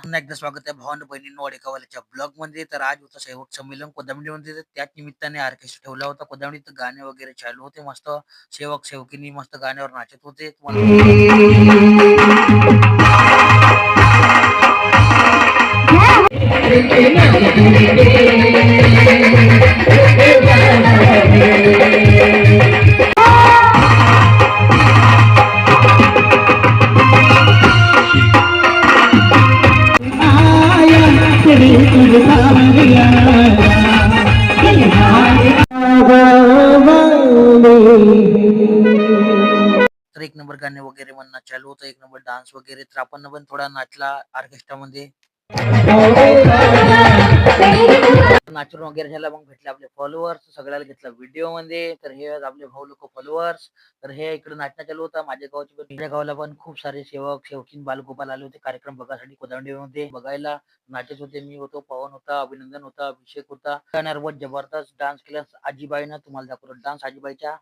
पुन्हा एकदा स्वागत आहे भावांनो बहिणींनो वाडेकरवाल्याच्या ब्लॉग मध्ये. तर आज होतं शेवट संमेलन कोदामडीमध्ये. तर त्याच निमित्ताने ऑर्केस्ट्रा ठेवला होता कोदामडीत. गाणे वगैरे चालू होते. मस्त सेवक सेवकिनी मस्त गाण्यावर नाचत होते. तर एक नंबर गाणे वगैरे म्हणणं चालू होतं. एक नंबर डान्स वगैरे. तर आपण पण थोडा नाचला ऑर्केस्ट्रा मध्ये. नाचून वगैरे झाला. मग भेटले आपले फॉलोअर्स. सगळ्याला घेतला व्हिडिओ मध्ये. तर हे आपले भाऊ लोक फॉलोअर्स. तर हे इकडे नाचणं चालू होता. माझ्या गावाची पण माझ्या गावाला पण खूप सारे सेवक सेवकीन बालगोपाल आले होते कार्यक्रम बघायसाठी कोदांडीमध्ये बघायला. नाचत होते. मी होतो, पवन होता, अभिनंदन होता, अभिषेक होता. गाण्यावर बहुत जबरदस्त डान्स केला आजीबाईनं. तुम्हाला दाखवतो डान्स आजीबाईच्या.